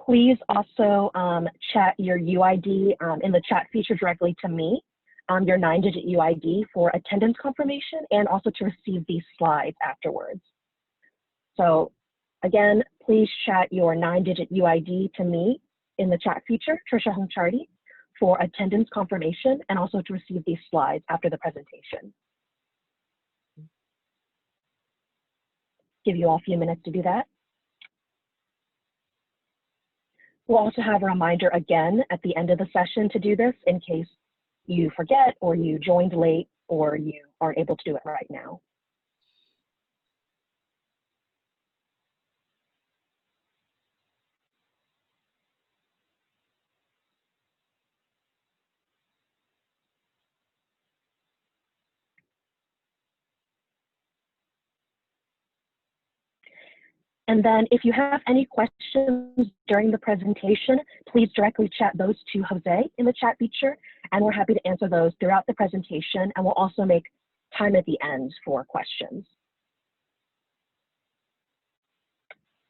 Please also chat your UID in the chat feature directly to me, your 9-digit UID for attendance confirmation and also to receive these slides afterwards. So again, please chat your 9-digit UID to me in the chat feature, Trisha Hongchardi, for attendance confirmation and also to receive these slides after the presentation. Give you all a few minutes to do that. We'll also have a reminder again at the end of the session to do this in case you forget or you joined late or you aren't able to do it right now. And then if you have any questions during the presentation, please directly chat those to Jose in the chat feature, and we're happy to answer those throughout the presentation, and we'll also make time at the end for questions.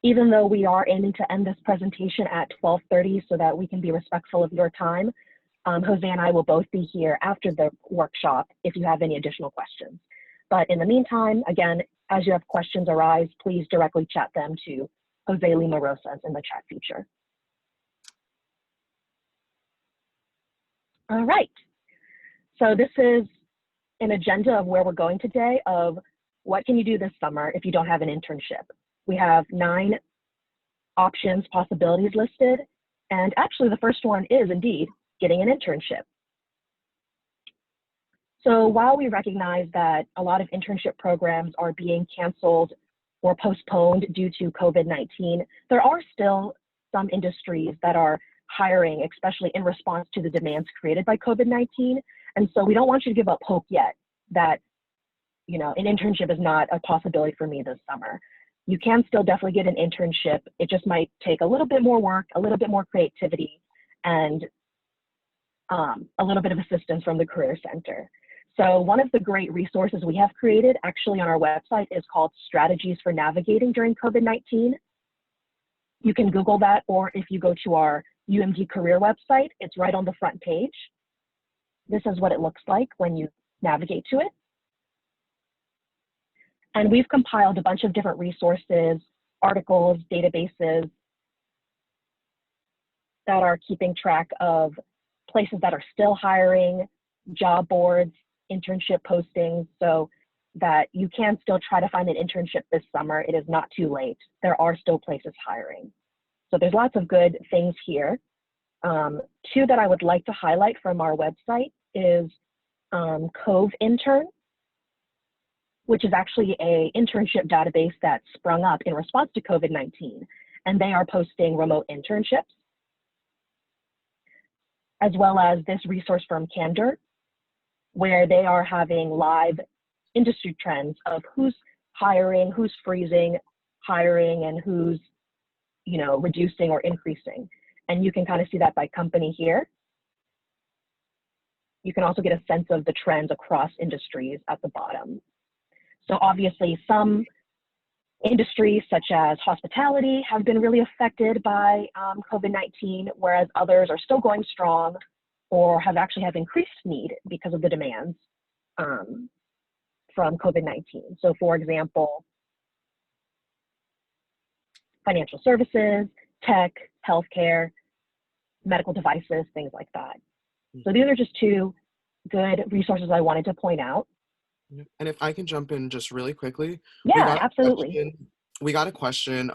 Even though we are aiming to end this presentation at 12:30 so that we can be respectful of your time, Jose and I will both be here after the workshop if you have any additional questions. But in the meantime, again, as you have questions arise, please directly chat them to Jose Lima Rosas in the chat feature. All right, so this is an agenda of where we're going today of what can you do this summer if you don't have an internship. We have 9 options, possibilities listed, and actually the first one is indeed getting an internship. So while we recognize that a lot of internship programs are being canceled or postponed due to COVID-19, there are still some industries that are hiring, especially in response to the demands created by COVID-19. And so we don't want you to give up hope yet that, you know, an internship is not a possibility for me this summer. You can still definitely get an internship. It just might take a little bit more work, a little bit more creativity, and a little bit of assistance from the Career Center. So one of the great resources we have created actually on our website is called Strategies for Navigating During COVID-19. You can Google that, or if you go to our UMD career website, it's right on the front page. This is what it looks like when you navigate to it. And we've compiled a bunch of different resources, articles, databases that are keeping track of places that are still hiring, job boards, internship postings, so that you can still try to find an internship this summer. It is not too late. There are still places hiring. So there's lots of good things here. 2 that I would like to highlight from our website is Cove Intern, which is actually an internship database that sprung up in response to COVID-19, and they are posting remote internships, as well as this resource from Candor, where they are having live industry trends of who's hiring, who's freezing hiring, and who's, you know, reducing or increasing. And you can kind of see that by company here. You can also get a sense of the trends across industries at the bottom. So obviously some industries such as hospitality have been really affected by COVID-19, whereas others are still going strong or have increased need because of the demands from COVID-19. So for example, financial services, tech, healthcare, medical devices, things like that. So these are just 2 good resources I wanted to point out. And if I can jump in just really quickly. Yeah, absolutely. We got a question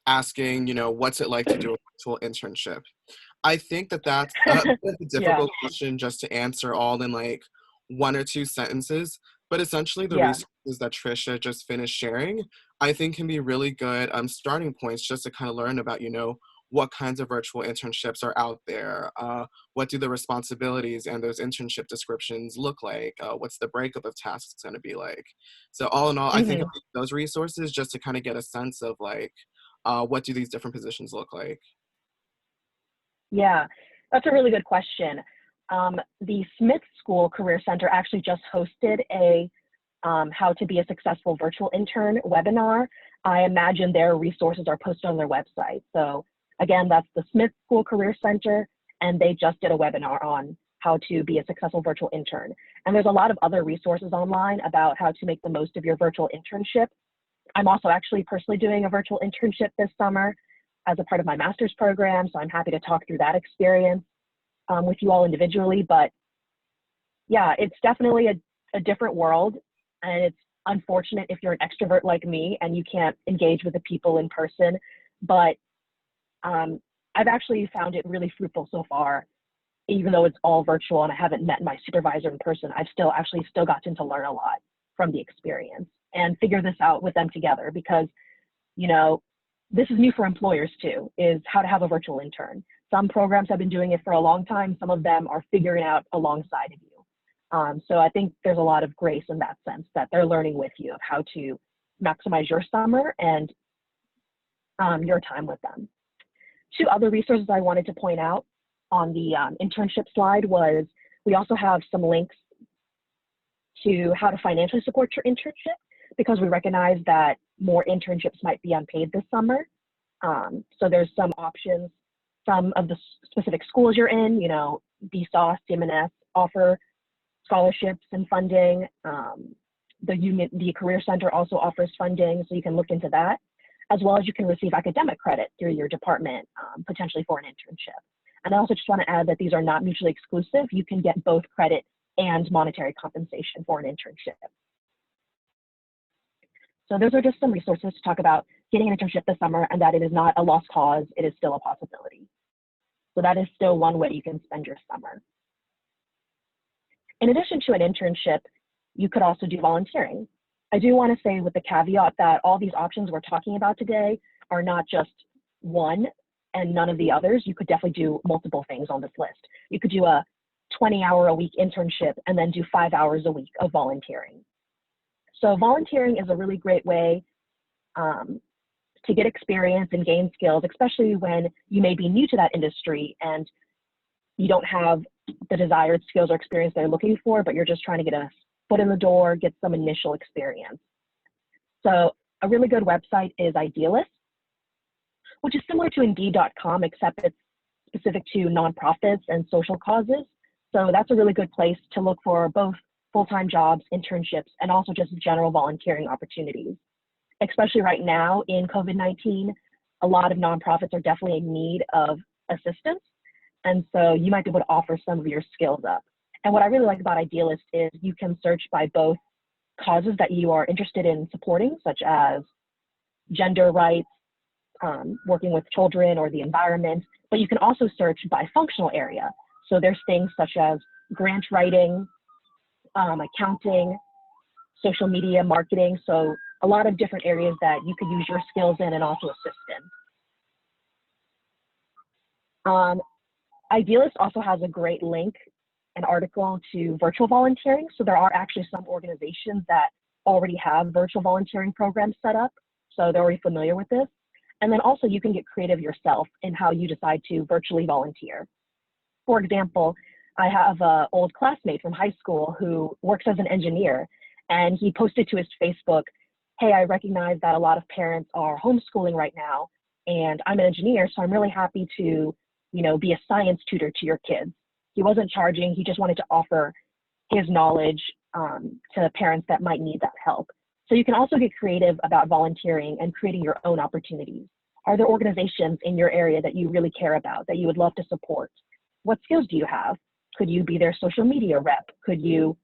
asking, you know, what's it like to do a virtual internship? I think that that's a difficult question just to answer all in like 1 or 2 sentences, but essentially the resources that Trisha just finished sharing, I think can be really good starting points just to kind of learn about, you know, what kinds of virtual internships are out there, what do the responsibilities and those internship descriptions look like, what's the breakup of tasks going to be like. So all in all, I think of those resources just to kind of get a sense of like, what do these different positions look like? Yeah, that's a really good question. The Smith School Career Center actually just hosted a How to Be a Successful Virtual Intern webinar. I imagine their resources are posted on their website. So Again, that's the Smith School Career Center, and they just did a webinar on how to be a successful virtual intern. And there's a lot of other resources online about how to make the most of your virtual internship. I'm also actually personally doing a virtual internship this summer as a part of my master's program, so I'm happy to talk through that experience with you all individually. But yeah, it's definitely a different world, and it's unfortunate if you're an extrovert like me and you can't engage with the people in person. But I've actually found it really fruitful so far. Even though it's all virtual and I haven't met my supervisor in person, I've still gotten to learn a lot from the experience and figure this out with them together, because, you know, this is new for employers too, is how to have a virtual intern. Some programs have been doing it for a long time. Some of them are figuring out alongside of you. So I think there's a lot of grace in that sense, that they're learning with you of how to maximize your summer and your time with them. Two other resources I wanted to point out on the internship slide was, we also have some links to how to financially support your internship, because we recognize that more internships might be unpaid this summer. So there's some options. Some of the specific schools you're in, you know, BSOS, CMNS offer scholarships and funding. The Career Center also offers funding, so you can look into that, as well as you can receive academic credit through your department, potentially for an internship. And I also just want to add that these are not mutually exclusive. You can get both credit and monetary compensation for an internship. So those are just some resources to talk about getting an internship this summer, and that it is not a lost cause, it is still a possibility. So that is still one way you can spend your summer. In addition to an internship, you could also do volunteering. I do want to say with the caveat that all these options we're talking about today are not just one and none of the others. You could definitely do multiple things on this list. You could do a 20-hour-a-week internship and then do 5 hours a week of volunteering. So volunteering is a really great way to get experience and gain skills, especially when you may be new to that industry and you don't have the desired skills or experience they're looking for, but you're just trying to get a foot in the door, get some initial experience. So a really good website is Idealist, which is similar to Indeed.com, except it's specific to nonprofits and social causes. So that's a really good place to look for both full-time jobs, internships, and also just general volunteering opportunities. Especially right now in COVID-19, a lot of nonprofits are definitely in need of assistance. And so you might be able to offer some of your skills up. And what I really like about Idealist is you can search by both causes that you are interested in supporting, such as gender rights, working with children or the environment, but you can also search by functional area. So there's things such as grant writing, accounting, social media marketing. So a lot of different areas that you could use your skills in and also assist in. Idealist also has a great link, an article to virtual volunteering. So there are actually some organizations that already have virtual volunteering programs set up. So they're already familiar with this. And then also you can get creative yourself in how you decide to virtually volunteer. For example, I have an old classmate from high school who works as an engineer, and he posted to his Facebook, hey, I recognize that a lot of parents are homeschooling right now, and I'm an engineer, so I'm really happy to, you know, be a science tutor to your kids. He wasn't charging, he just wanted to offer his knowledge to parents that might need that help. So you can also get creative about volunteering and creating your own opportunities. Are there organizations in your area that you really care about, that you would love to support? What skills do you have? Could you be their social media rep? Could you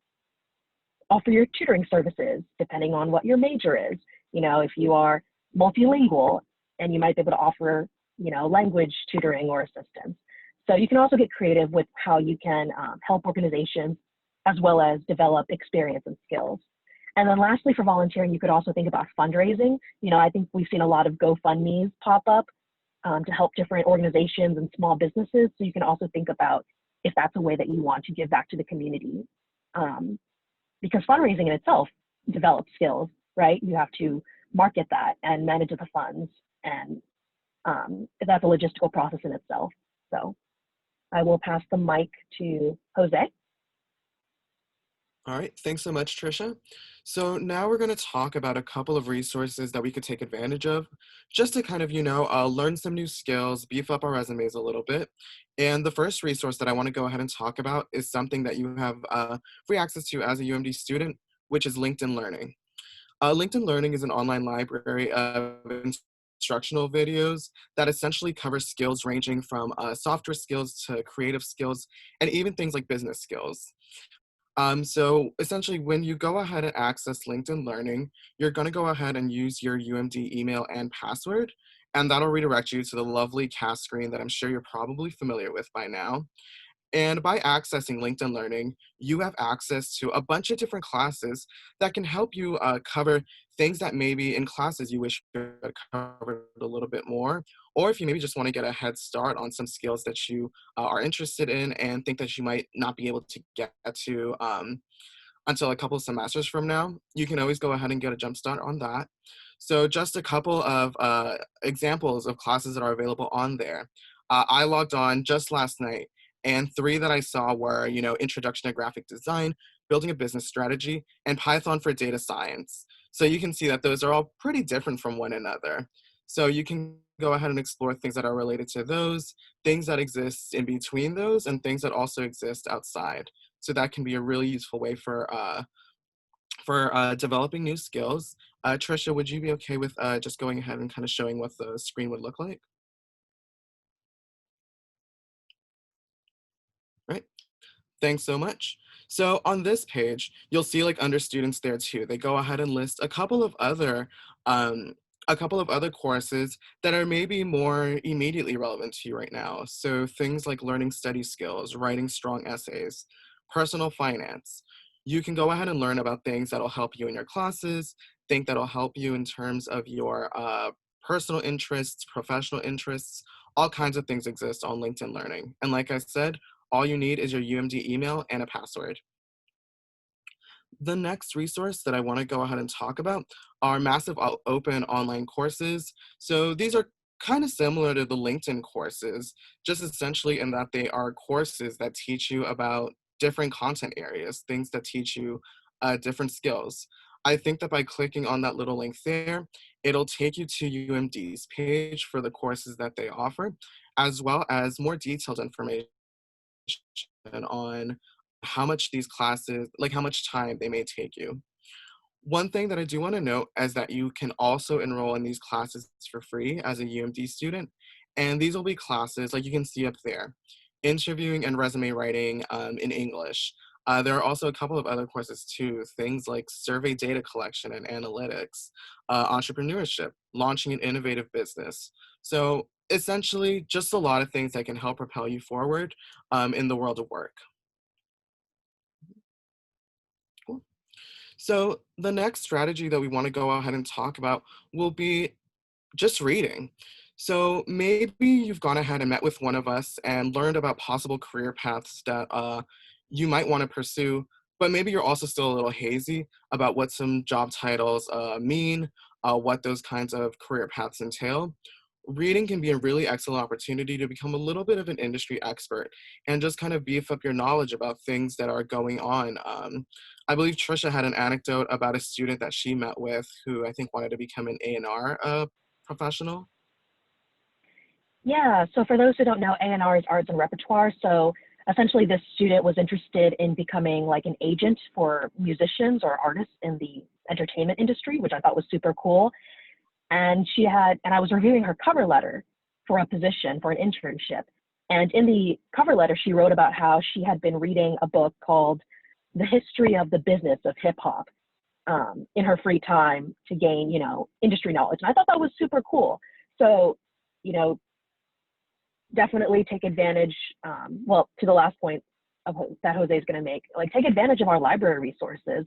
offer your tutoring services, depending on what your major is? You know, if you are multilingual, and you might be able to offer, you know, language tutoring or assistance. So you can also get creative with how you can help organizations as well as develop experience and skills. And then lastly, for volunteering, you could also think about fundraising. You know, I think we've seen a lot of GoFundMes pop up to help different organizations and small businesses. So you can also think about if that's a way that you want to give back to the community. Because fundraising in itself develops skills, right? You have to market that and manage the funds, and that's a logistical process in itself. So I will pass the mic to Jose. All right, thanks so much, Trisha. So now we're going to talk about a couple of resources that we could take advantage of just to kind of, learn some new skills, beef up our resumes a little bit. And the first resource that I want to go ahead and talk about is something that you have free access to as a UMD student, which is LinkedIn Learning. LinkedIn Learning is an online library of instructional videos that essentially covers skills ranging from software skills to creative skills and even things like business skills. So essentially, when you go ahead and access LinkedIn Learning, you're going to go ahead and use your UMD email and password, and that'll redirect you to the lovely cast screen that I'm sure you're probably familiar with by now. And by accessing LinkedIn Learning, you have access to a bunch of different classes that can help you cover things that maybe in classes you wish you had covered a little bit more, or if you maybe just want to get a head start on some skills that you are interested in and think that you might not be able to get to until a couple of semesters from now, you can always go ahead and get a jump start on that. So just a couple of examples of classes that are available on there. I logged on just last night, and three that I saw were, Introduction to Graphic Design, Building a Business Strategy, and Python for Data Science. So you can see that those are all pretty different from one another. So you can go ahead and explore things that are related to those, things that exist in between those, and things that also exist outside. So that can be a really useful way for developing new skills. Trisha, would you be okay with just going ahead and kind of showing what the screen would look like? Right. Thanks so much. So on this page, you'll see like under students there too. They go ahead and list um, a couple of other courses that are maybe more immediately relevant to you right now. So things like learning study skills, writing strong essays, personal finance. You can go ahead and learn about things that'll help you in your classes, think that'll help you in terms of your personal interests, professional interests. All kinds of things exist on LinkedIn Learning. And like I said, all you need is your UMD email and a password. The next resource that I want to go ahead and talk about are massive open online courses. So these are kind of similar to the LinkedIn courses, just essentially in that they are courses that teach you about different content areas, things that teach you different skills. I think that by clicking on that little link there, it'll take you to UMD's page for the courses that they offer, as well as more detailed information on how much these classes, like how much time they may take you. One thing that I do want to note is that you can also enroll in these classes for free as a UMD student. And these will be classes like you can see up there, interviewing and resume writing in English. There are also a couple of other courses too, things like survey data collection and analytics, entrepreneurship, launching an innovative business. So essentially just a lot of things that can help propel you forward in the world of work. Cool. So the next strategy that we want to go ahead and talk about will be just reading. So maybe you've gone ahead and met with one of us and learned about possible career paths that you might want to pursue, but maybe you're also still a little hazy about what some job titles mean, what those kinds of career paths entail. Reading can be a really excellent opportunity to become a little bit of an industry expert and just kind of beef up your knowledge about things that are going on. I believe Trisha had an anecdote about a student that she met with who I think wanted to become an A&R professional. Yeah, so for those who don't know, A&R is arts and repertoire. So essentially this student was interested in becoming like an agent for musicians or artists in the entertainment industry, which I thought was super cool. And I was reviewing her cover letter for a position for an internship. And in the cover letter, she wrote about how she had been reading a book called The History of the Business of Hip Hop in her free time to gain, industry knowledge. And I thought that was super cool. So, you know, definitely take advantage, to the last point that Jose is going to make, like take advantage of our library resources.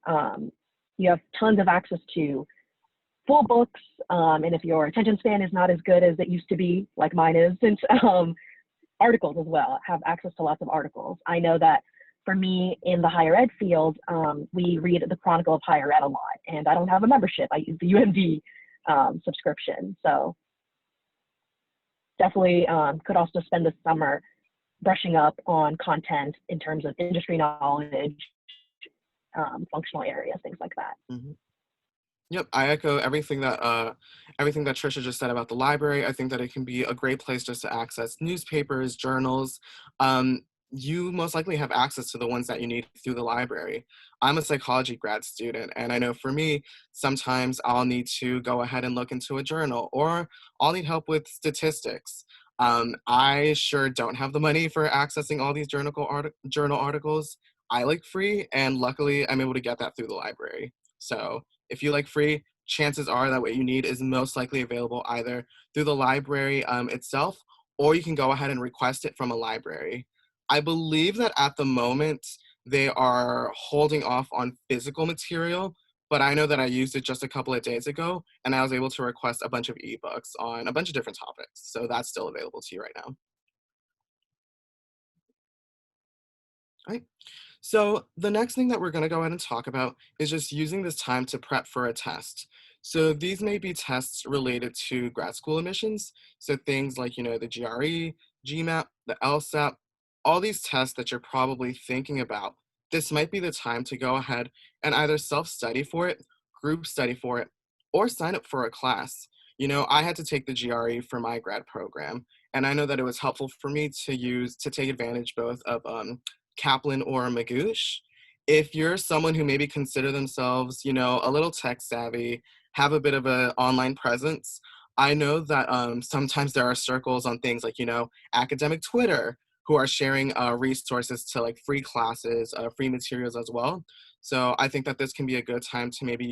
You have tons of access to full books, and if your attention span is not as good as it used to be, like mine is, since articles as well, have access to lots of articles. I know that for me in the higher ed field, we read the Chronicle of Higher Ed a lot, and I don't have a membership. I use the UMD subscription. So definitely could also spend the summer brushing up on content in terms of industry knowledge, functional areas, things like that. Mhm. Yep, I echo everything that Trisha just said about the library. I think that it can be a great place just to access newspapers, journals. Um, you most likely have access to the ones that you need through the library. I'm a psychology grad student, and I know for me, sometimes I'll need to go ahead and look into a journal, or I'll need help with statistics. I sure don't have the money for accessing all these journal articles. I like free, and luckily I'm able to get that through the library. So if you like free, chances are that what you need is most likely available either through the library itself, or you can go ahead and request it from a library. I believe that at the moment they are holding off on physical material, but I know that I used it just a couple of days ago and I was able to request a bunch of ebooks on a bunch of different topics. So that's still available to you right now. Right. So the next thing that we're going to go ahead and talk about is just using this time to prep for a test. So these may be tests related to grad school admissions. So things like, the GRE, GMAT, the LSAT, all these tests that you're probably thinking about. This might be the time to go ahead and either self-study for it, group study for it, or sign up for a class. I had to take the GRE for my grad program, and I know that it was helpful for me to take advantage both of Kaplan or Magoosh. If you're someone who maybe consider themselves, a little tech savvy, have a bit of an online presence, I know that sometimes there are circles on things like, academic Twitter who are sharing resources to like free classes, free materials as well. So I think that this can be a good time to maybe,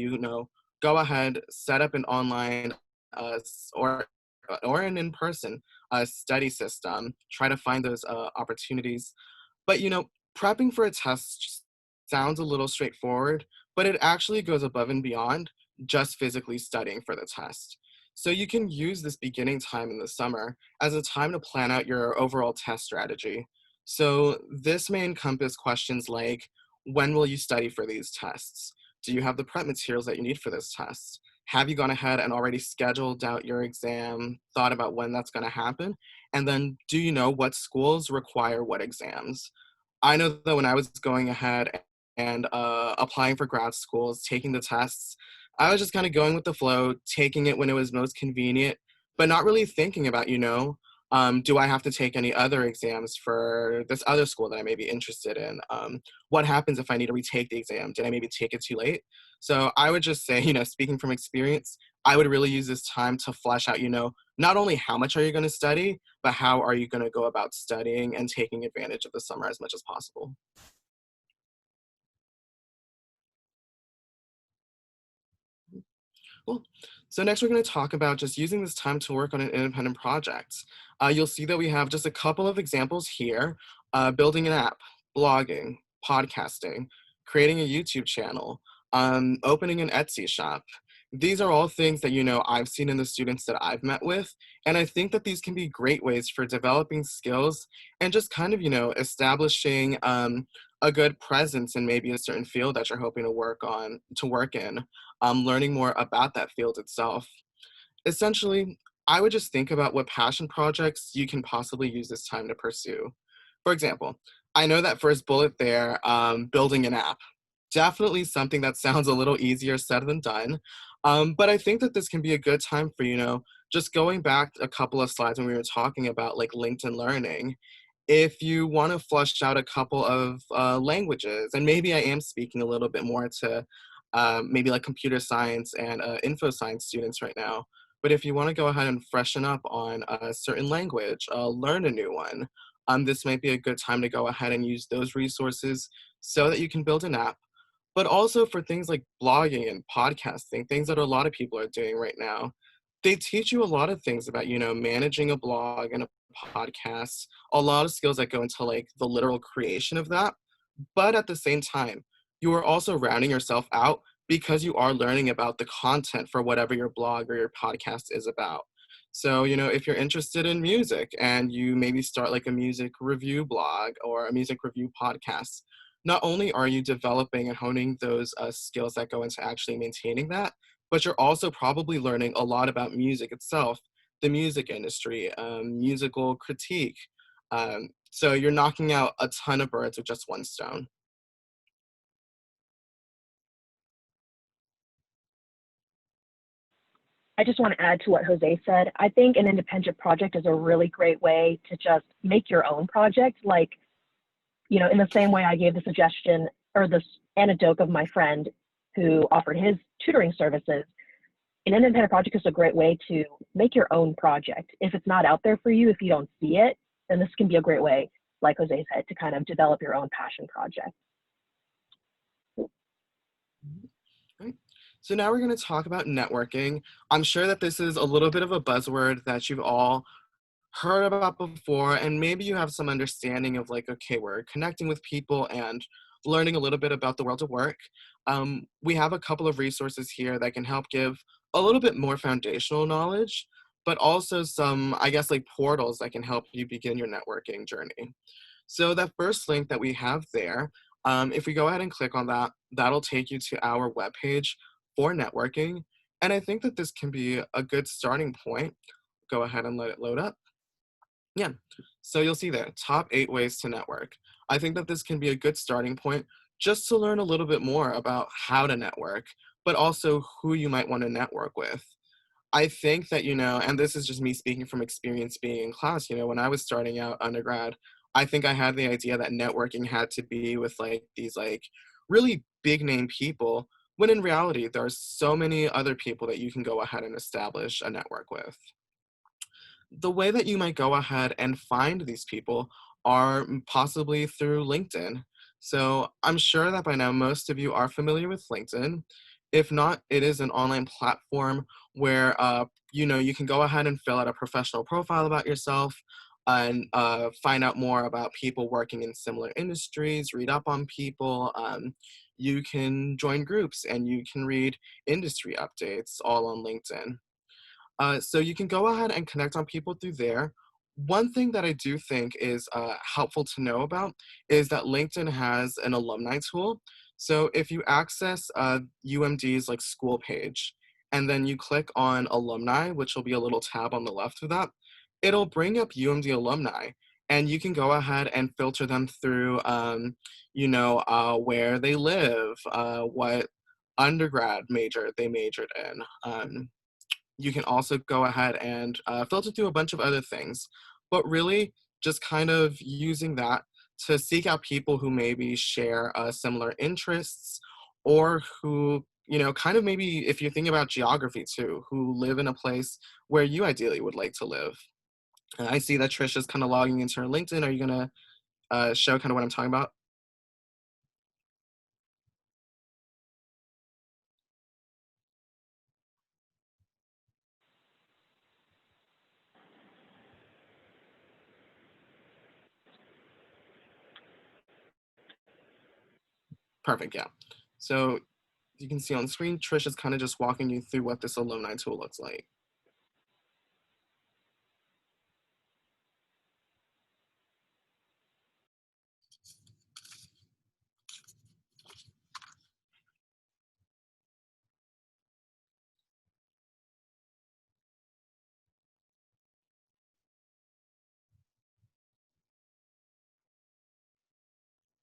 go ahead, set up an online or an in-person study system, try to find those opportunities. But prepping for a test sounds a little straightforward, but it actually goes above and beyond just physically studying for the test. So you can use this beginning time in the summer as a time to plan out your overall test strategy. So this may encompass questions like, when will you study for these tests? Do you have the prep materials that you need for this test? Have you gone ahead and already scheduled out your exam, thought about when that's going to happen? And then do you know what schools require what exams? I know that when I was going ahead and applying for grad schools, taking the tests, I was just kind of going with the flow, taking it when it was most convenient, but not really thinking about, do I have to take any other exams for this other school that I may be interested in? What happens if I need to retake the exam? Did I maybe take it too late? So I would just say, speaking from experience, I would really use this time to flesh out, not only how much are you going to study, but how are you going to go about studying and taking advantage of the summer as much as possible. Cool. So next we're going to talk about just using this time to work on an independent project. You'll see that we have just a couple of examples here, building an app, blogging, podcasting, creating a YouTube channel, opening an Etsy shop. These are all things that, I've seen in the students that I've met with. And I think that these can be great ways for developing skills and just kind of, establishing a good presence in maybe a certain field that you're hoping to work in, learning more about that field itself. Essentially, I would just think about what passion projects you can possibly use this time to pursue. For example, I know that first bullet there, building an app, definitely something that sounds a little easier said than done. But I think that this can be a good time for, just going back a couple of slides when we were talking about like LinkedIn Learning. If you want to flush out a couple of languages, and maybe I am speaking a little bit more to maybe like computer science and info science students right now, but if you want to go ahead and freshen up on a certain language, learn a new one, this might be a good time to go ahead and use those resources so that you can build an app. But also for things like blogging and podcasting, things that a lot of people are doing right now, they teach you a lot of things about, managing a blog and a podcast, a lot of skills that go into like the literal creation of that. But at the same time, you are also rounding yourself out because you are learning about the content for whatever your blog or your podcast is about. So, if you're interested in music and you maybe start like a music review blog or a music review podcast, not only are you developing and honing those skills that go into actually maintaining that, but you're also probably learning a lot about music itself, the music industry, musical critique. So you're knocking out a ton of birds with just one stone. I just want to add to what Jose said. I think an independent project is a really great way to just make your own project. Like, you know, in the same way I gave the suggestion or this anecdote of my friend who offered his tutoring services, an independent project is a great way to make your own project. If it's not out there for you, if you don't see it, then this can be a great way, like Jose said, to kind of develop your own passion project. Right. So now we're going to talk about networking. I'm sure that this is a little bit of a buzzword that you've all heard about before, and maybe you have some understanding of like, okay, we're connecting with people and learning a little bit about the world of work. We have a couple of resources here that can help give a little bit more foundational knowledge, but also some, I guess, like portals that can help you begin your networking journey. So that first link that we have there, if we go ahead and click on that, that'll take you to our webpage for networking. And I think that this can be a good starting point. Go ahead and let it load up. Yeah, so you'll see there, top 8 ways to network. I think that this can be a good starting point just to learn a little bit more about how to network, but also who you might want to network with. I think that, and this is just me speaking from experience being in class, when I was starting out undergrad, I think I had the idea that networking had to be with like these like really big name people, when in reality, there are so many other people that you can go ahead and establish a network with. The way that you might go ahead and find these people are possibly through LinkedIn. So I'm sure that by now most of you are familiar with LinkedIn. If not, it is an online platform where you can go ahead and fill out a professional profile about yourself and find out more about people working in similar industries, read up on people. You can join groups and you can read industry updates all on LinkedIn. So you can go ahead and connect on people through there. One thing that I do think is helpful to know about is that LinkedIn has an alumni tool. So if you access UMD's like school page, and then you click on alumni, which will be a little tab on the left of that, it'll bring up UMD alumni, and you can go ahead and filter them through, where they live, what undergrad major they majored in. You can also go ahead and filter through a bunch of other things, but really just kind of using that to seek out people who maybe share similar interests, or who, kind of maybe if you're thinking about geography too, who live in a place where you ideally would like to live. And I see that Trisha's kind of logging into her LinkedIn. Are you going to show kind of what I'm talking about? Perfect, yeah. So you can see on screen, Trisha's kind of just walking you through what this alumni tool looks like.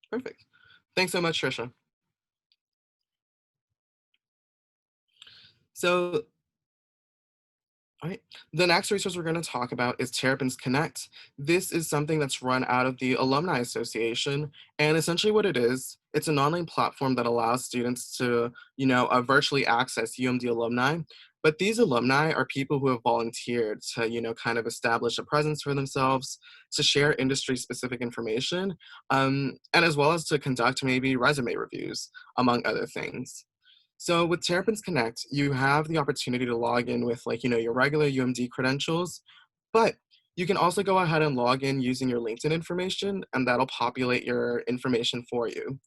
Perfect. Thanks so much, Trisha. So, all right, the next resource we're going to talk about is Terrapins Connect. This is something that's run out of the Alumni Association, and essentially what it is, it's an online platform that allows students to, virtually access UMD alumni. But these alumni are people who have volunteered to, kind of establish a presence for themselves, to share industry-specific information, and as well as to conduct maybe resume reviews, among other things. So with Terrapins Connect, you have the opportunity to log in with like, your regular UMD credentials, but you can also go ahead and log in using your LinkedIn information, and that'll populate your information for you.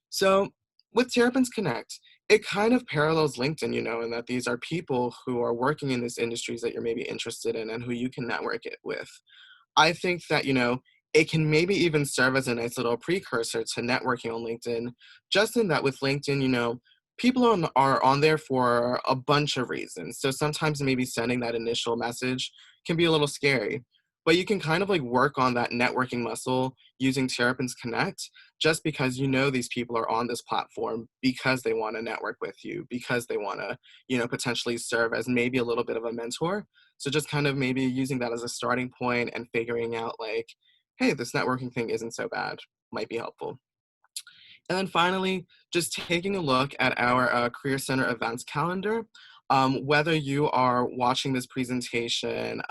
So with Terrapins Connect, it kind of parallels LinkedIn, in that these are people who are working in these industries that you're maybe interested in and who you can network it with. I think that, it can maybe even serve as a nice little precursor to networking on LinkedIn, just in that with LinkedIn, people are on there for a bunch of reasons. So sometimes maybe sending that initial message can be a little scary. but you can kind of like work on that networking muscle using Terrapins Connect, just because you know these people are on this platform because they want to network with you, because they want to, you know, potentially serve as maybe a little bit of a mentor. So just kind of maybe using that as a starting point and figuring out like, hey, this networking thing isn't so bad, might be helpful. And then finally, just taking a look at our Career Center events calendar. Whether you are watching this presentation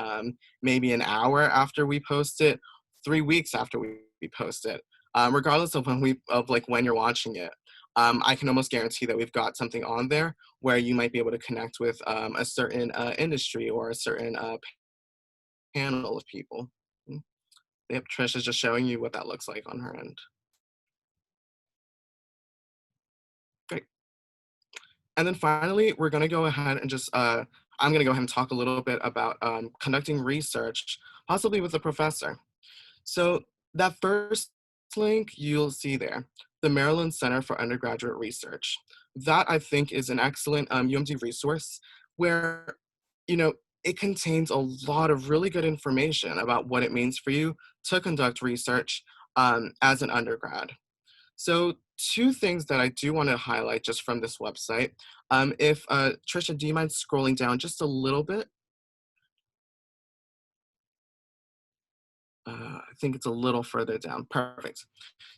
maybe an hour after we post it, 3 weeks after we post it, regardless of when you're watching it, I can almost guarantee that we've got something on there where you might be able to connect with a certain industry or a certain panel of people. Mm. Yep, Trish is just showing you what that looks like on her end. Great. And then finally, we're going to go ahead and I'm going to go ahead and talk a little bit about conducting research, possibly with a professor. So that first link you'll see there, the Maryland Center for Undergraduate Research. That I think is an excellent UMD resource where, you know, it contains a lot of really good information about what it means for you to conduct research as an undergrad. So two things that I do want to highlight just from this website. If Trisha, do you mind scrolling down just a little bit? I think it's a little further down. Perfect.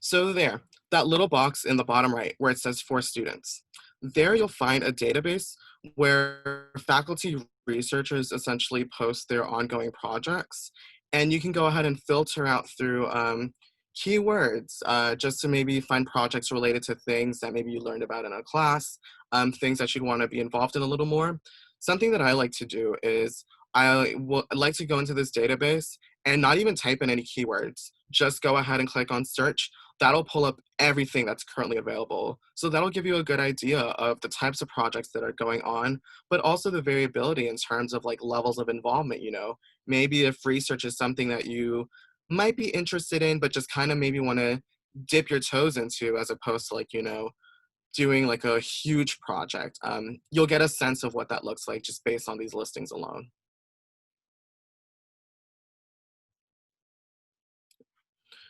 So there, that little box in the bottom right where it says for students. There you'll find a database where faculty researchers essentially post their ongoing projects. And you can go ahead and filter out through keywords just to maybe find projects related to things that maybe you learned about in a class, things that you'd want to be involved in a little more. Something that I like to do is like to go into this database and not even type in any keywords. Just go ahead and click on search. That'll pull up everything that's currently available. So that'll give you a good idea of the types of projects that are going on, but also the variability in terms of like levels of involvement, you know. Maybe if research is something that you might be interested in, but just kind of maybe want to dip your toes into as opposed to like, you know, doing like a huge project. You'll get a sense of what that looks like just based on these listings alone.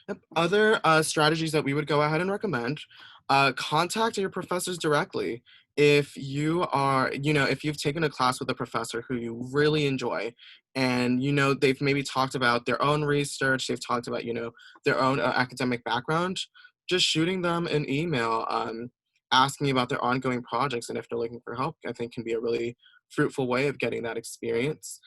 Yep. Other strategies that we would go ahead and recommend, contact your professors directly. If you are, you know, if you've taken a class with a professor who you really enjoy and, you know, they've maybe talked about their own research, they've talked about, you know, their own academic background, just shooting them an email, asking about their ongoing projects and if they're looking for help, I think can be a really fruitful way of getting that experience.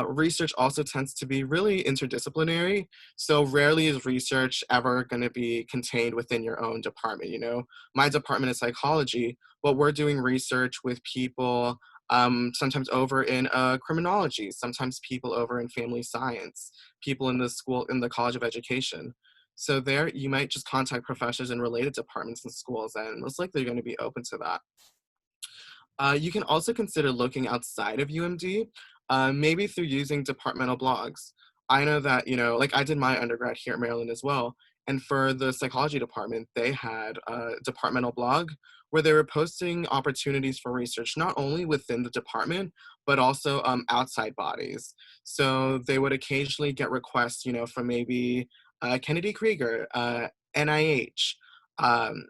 Research also tends to be really interdisciplinary, so rarely is research ever going to be contained within your own department. You know, my department is psychology, but we're doing research with people sometimes over in criminology, sometimes people over in family science, people in the school, in the College of Education. So there, you might just contact professors in related departments and schools, and most likely they're going to be open to that. You can also consider looking outside of UMD, maybe through using departmental blogs. I know that, you know, like I did my undergrad here at Maryland as well. And for the psychology department, they had a departmental blog where they were posting opportunities for research, not only within the department, but also outside bodies. So they would occasionally get requests, you know, from maybe Kennedy Krieger, NIH, um,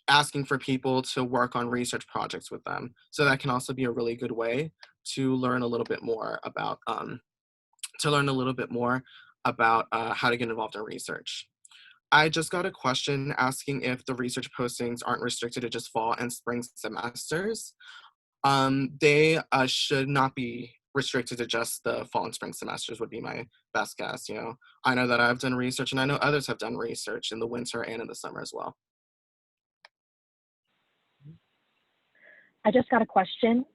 asking for people to work on research projects with them. So that can also be a really good way to learn a little bit more about how to get involved in research. I just got a question asking if the research postings aren't restricted to just fall and spring semesters. They should not be restricted to just the fall and spring semesters would be my best guess. You know, I know that I've done research and I know others have done research in the winter and in the summer as well. I just got a question.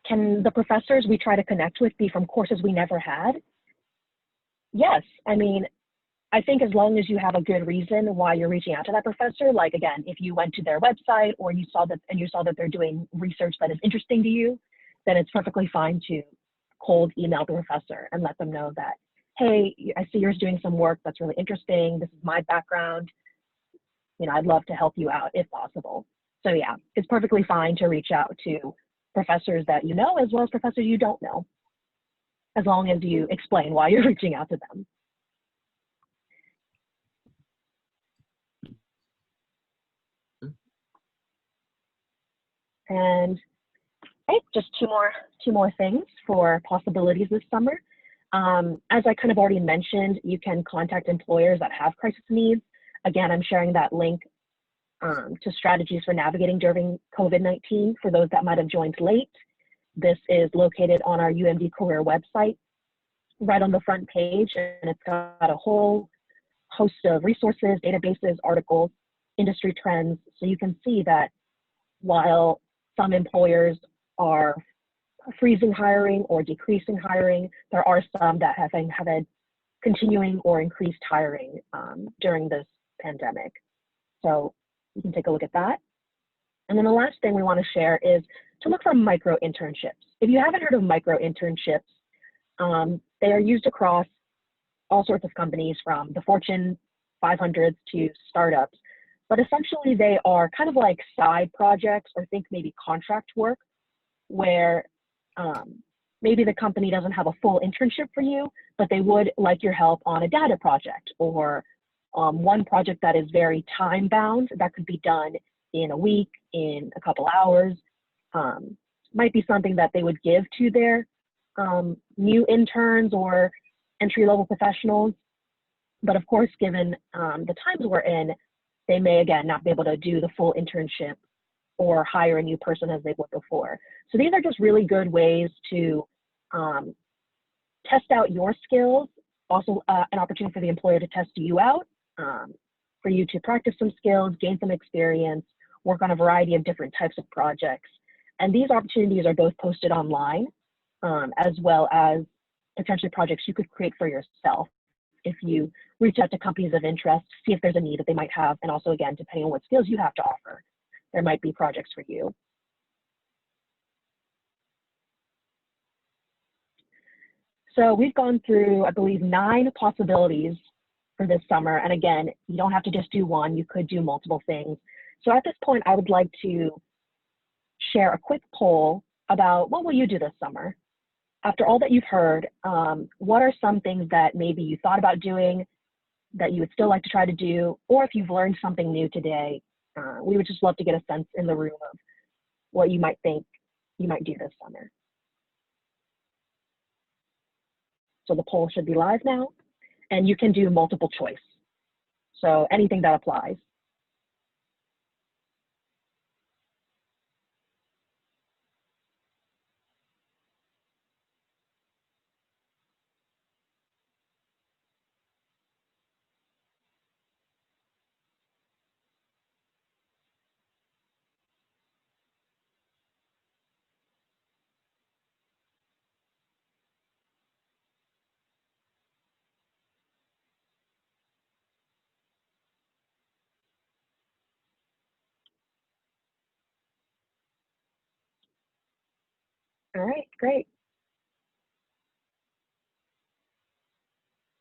Can the professors we try to connect with be from courses we never had? Yes. I mean, I think as long as you have a good reason why you're reaching out to that professor, like again, if you went to their website or you saw that they're doing research that is interesting to you, then it's perfectly fine to cold email the professor and let them know that, hey, I see you're doing some work that's really interesting. This is my background. You know, I'd love to help you out if possible. So yeah, it's perfectly fine to reach out to professors that you know as well as professors you don't know, as long as you explain why you're reaching out to them. And right, just two more things for possibilities this summer. As I kind of already mentioned, you can contact employers that have crisis needs. Again, I'm sharing that link to strategies for navigating during COVID-19 for those that might have joined late. This is located on our UMD career website, right on the front page, and it's got a whole host of resources, databases, articles, industry trends. So you can see that while some employers are freezing hiring or decreasing hiring, there are some that have had continuing or increased hiring during this pandemic. So you can take a look at that. And then the last thing we want to share is to look for micro-internships. If you haven't heard of micro-internships, they are used across all sorts of companies, from the Fortune 500s to startups. But essentially, they are kind of like side projects, or think maybe contract work, where maybe the company doesn't have a full internship for you, but they would like your help on a data project, or one project that is very time bound that could be done in a week, in a couple hours. Might be something that they would give to their new interns or entry-level professionals. But of course, given the times we're in, they may, again, not be able to do the full internship or hire a new person as they would before. So these are just really good ways to test out your skills, also an opportunity for the employer to test you out, for you to practice some skills, gain some experience, work on a variety of different types of projects. And these opportunities are both posted online, as well as potentially projects you could create for yourself if you reach out to companies of interest, see if there's a need that they might have, and also, again, depending on what skills you have to offer, there might be projects for you. So we've gone through, I believe, 9 possibilities for this summer. And again, you don't have to just do one, you could do multiple things. So at this point, I would like to share a quick poll about what will you do this summer? After all that you've heard, what are some things that maybe you thought about doing that you would still like to try to do? Or if you've learned something new today, we would just love to get a sense in the room of what you might think you might do this summer. So the poll should be live now, and you can do multiple choice. So anything that applies. All right, great.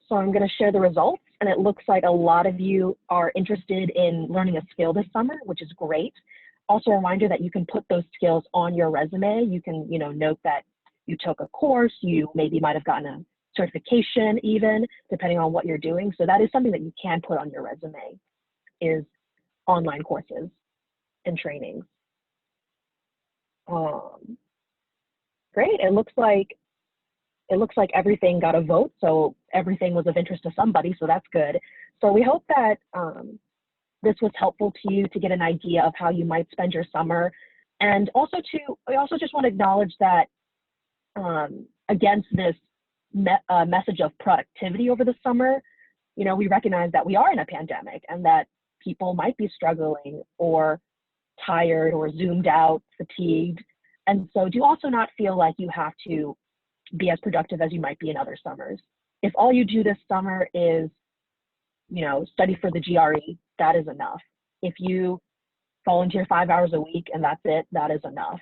So I'm going to share the results, and it looks like a lot of you are interested in learning a skill this summer, which is great. Also a reminder that you can put those skills on your resume. You can, note that you took a course, you maybe might have gotten a certification even, depending on what you're doing. So that is something that you can put on your resume, is online courses and trainings. Great, it looks like everything got a vote, so everything was of interest to somebody, so that's good. So we hope that this was helpful to you to get an idea of how you might spend your summer. And also we also just want to acknowledge that against this message of productivity over the summer, we recognize that we are in a pandemic and that people might be struggling or tired or zoomed out, fatigued. And so do also not feel like you have to be as productive as you might be in other summers. If all you do this summer is, study for the GRE, that is enough. If you volunteer 5 hours a week and that's it, that is enough.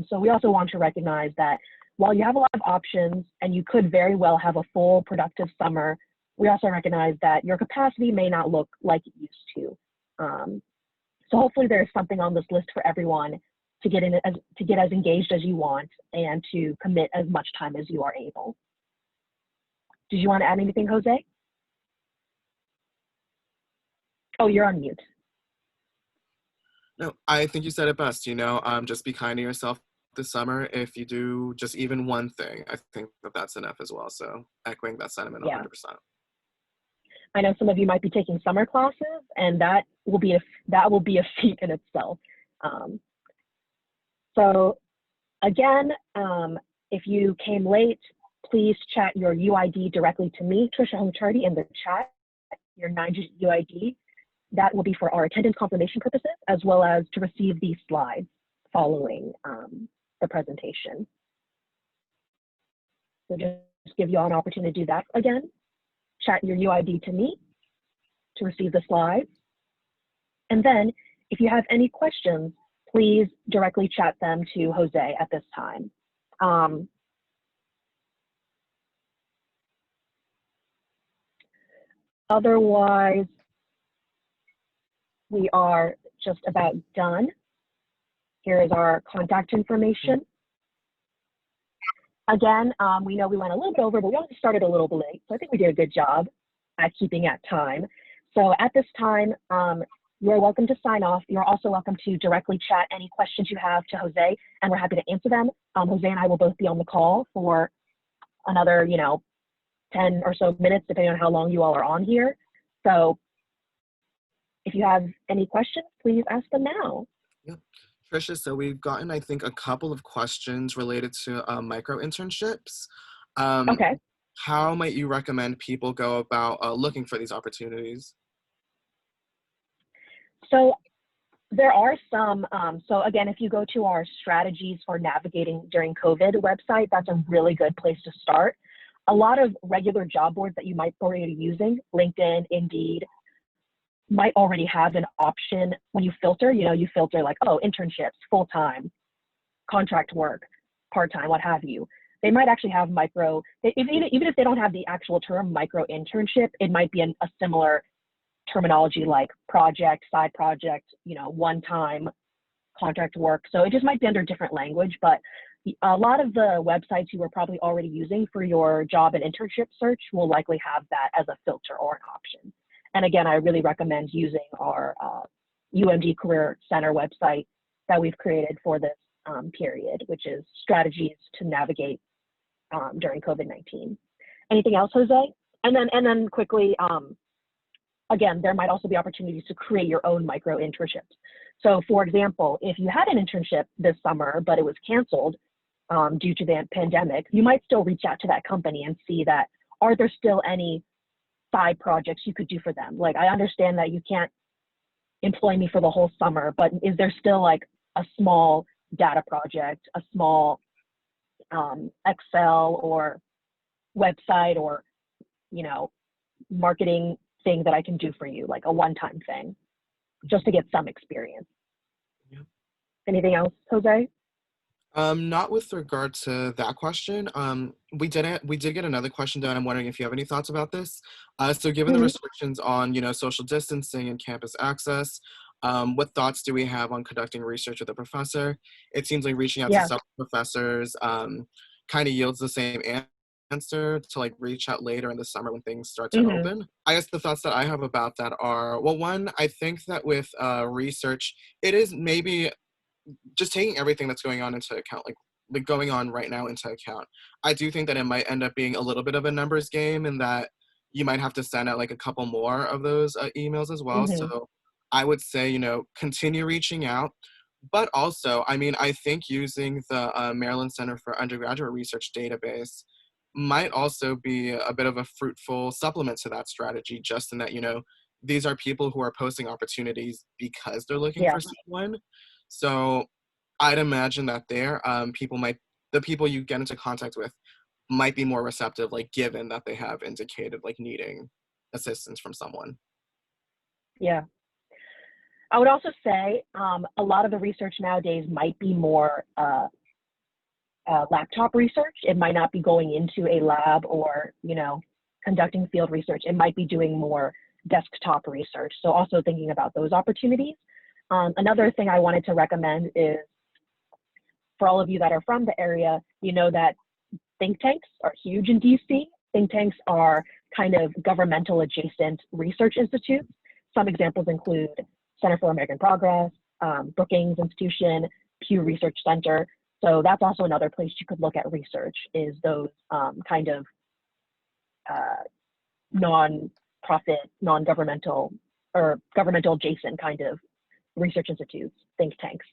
So we also want to recognize that while you have a lot of options and you could very well have a full productive summer, we also recognize that your capacity may not look like it used to. So hopefully there's something on this list for everyone to get as engaged as you want and to commit as much time as you are able. Did you want to add anything, Jose? Oh, you're on mute. No, I think you said it best, just be kind to yourself this summer. If you do just even one thing, I think that that's enough as well. So echoing that sentiment 100%. I know some of you might be taking summer classes, and that will be a feat in itself. So again, if you came late, please chat your UID directly to me, Trisha Hongchardy, in the chat, your 9-digit UID. That will be for our attendance confirmation purposes, as well as to receive these slides following the presentation. So just give you all an opportunity to do that again. Chat your UID to me to receive the slides. And then if you have any questions, please directly chat them to Jose at this time. Otherwise, we are just about done. Here is our contact information. Again, we know we went a little bit over, but we also started a little bit late. So I think we did a good job at keeping at time. So at this time, you're welcome to sign off. You're also welcome to directly chat any questions you have to Jose, and we're happy to answer them. Jose and I will both be on the call for another, 10 or so minutes, depending on how long you all are on here. So if you have any questions, please ask them now. Yeah. Trisha, so we've gotten, I think, a couple of questions related to micro-internships. Okay. How might you recommend people go about looking for these opportunities? So there are some, so again, if you go to our strategies for navigating during COVID website, that's a really good place to start. A lot of regular job boards that you might already be using, LinkedIn, Indeed, might already have an option when you filter, you filter like, oh, internships, full-time, contract work, part-time, what have you. They might actually have even if they don't have the actual term micro-internship, it might be a similar terminology like project, side project, one-time contract work. So it just might be under different language, but a lot of the websites you were probably already using for your job and internship search will likely have that as a filter or an option. And again, I really recommend using our UMD Career Center website that we've created for this period, which is strategies to navigate during COVID-19. Anything else, Jose? And then quickly, again, there might also be opportunities to create your own micro internships. So for example, if you had an internship this summer, but it was canceled due to the pandemic, you might still reach out to that company and see that, are there still any side projects you could do for them? Like, I understand that you can't employ me for the whole summer, but is there still like a small data project, a small Excel or website or, marketing thing that I can do for you, like a one-time thing, just to get some experience. Yeah. Anything else, Jose? Not with regard to that question. We did get another question done. I'm wondering if you have any thoughts about this. So given the restrictions on, social distancing and campus access, what thoughts do we have on conducting research with a professor? It seems like reaching out to some professors kind of yields the same answer to like reach out later in the summer when things start to open. I guess the thoughts that I have about that are, well, one, I think that with research, it is maybe just taking everything that's going on into account, like going on right now into account. I do think that it might end up being a little bit of a numbers game, and that you might have to send out like a couple more of those emails as well. So I would say, continue reaching out. But also, I think using the Maryland Center for Undergraduate Research database might also be a bit of a fruitful supplement to that strategy, just in that, these are people who are posting opportunities because they're looking for someone. So I'd imagine that the people you get into contact with might be more receptive, like given that they have indicated like needing assistance from someone. Yeah. I would also say a lot of the research nowadays might be more laptop research. It might not be going into a lab or, conducting field research. It might be doing more desktop research. So also thinking about those opportunities. Another thing I wanted to recommend is, for all of you that are from the area, that think tanks are huge in DC. Think tanks are kind of governmental adjacent research institutes. Some examples include Center for American Progress, Brookings Institution, Pew Research Center. So that's also another place you could look at research, is those kind of non-profit, non-governmental, or governmental adjacent kind of research institutes, think tanks,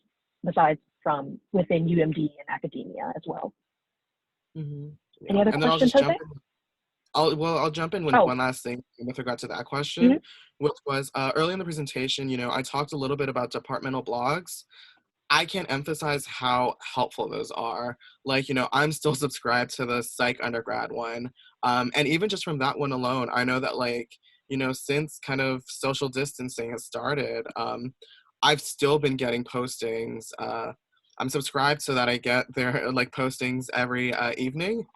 besides from within UMD and academia as well. Mm-hmm. Yeah. Any other And then questions, Jose? I'll jump in with one last thing with regard to that question, which was early in the presentation, I talked a little bit about departmental blogs. I can't emphasize how helpful those are. Like, I'm still subscribed to the psych undergrad one. And even just from that one alone, I know that since kind of social distancing has started, I've still been getting postings. I'm subscribed so that I get their postings every evening.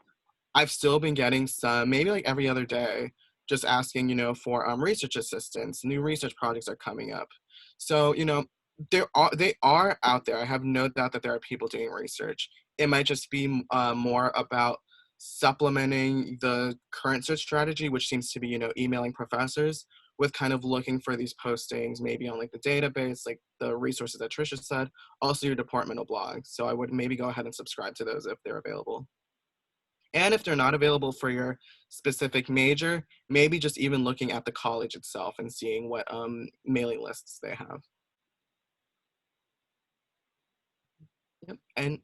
I've still been getting some, maybe every other day, just asking, for research assistance. New research projects are coming up. So, they are out there. I have no doubt that there are people doing research. It might just be more about supplementing the current search strategy, which seems to be, emailing professors with kind of looking for these postings, maybe on the database, like the resources that Trisha said, also your departmental blogs. So I would maybe go ahead and subscribe to those if they're available. And if they're not available for your specific major, maybe just even looking at the college itself and seeing what mailing lists they have. Yep. And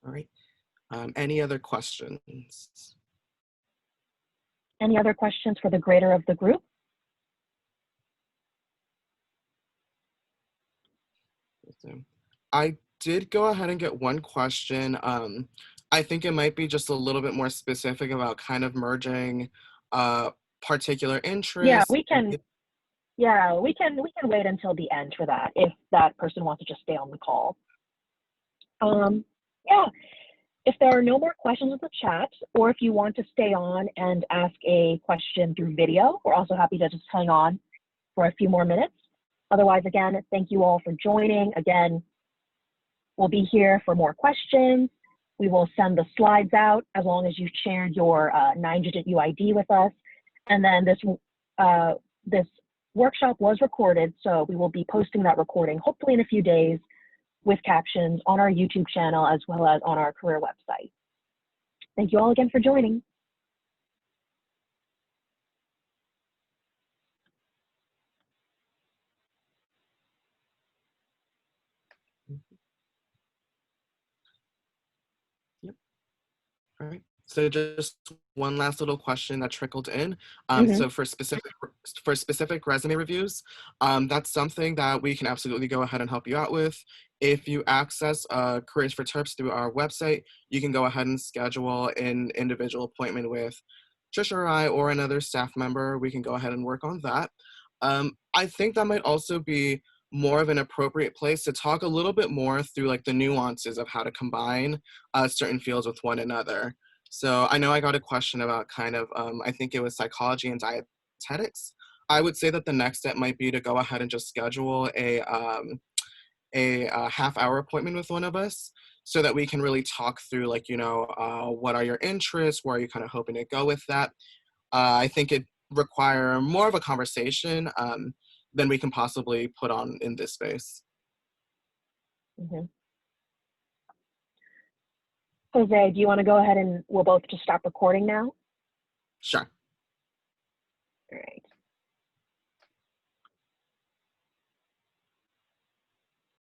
all right. Any other questions? Any other questions for the greater of the group? I did go ahead and get one question. I think it might be just a little bit more specific about kind of merging particular interests. Yeah, we can wait until the end for that if that person wants to just stay on the call. Yeah, if there are no more questions in the chat, or if you want to stay on and ask a question through video, we're also happy to just hang on for a few more minutes. Otherwise, again, thank you all for joining. Again, we'll be here for more questions. We will send the slides out as long as you've shared your 9-digit UID with us. And then this workshop was recorded, so we will be posting that recording hopefully in a few days with captions on our YouTube channel as well as on our career website. Thank you all again for joining. Yep. All right. So just one last little question that trickled in. So for specific resume reviews, that's something that we can absolutely go ahead and help you out with. If you access Careers for Terps through our website, you can go ahead and schedule an individual appointment with Trisha or I or another staff member. We can go ahead and work on that. I think that might also be more of an appropriate place to talk a little bit more through the nuances of how to combine certain fields with one another. So I know I got a question about kind of, I think it was psychology and dietetics. I would say that the next step might be to go ahead and just schedule a half-hour appointment with one of us so that we can really talk through what are your interests, where are you kind of hoping to go with that. I think it require more of a conversation than we can possibly put on in this space. Jose, do you want to go ahead and we'll both just stop recording now? Sure.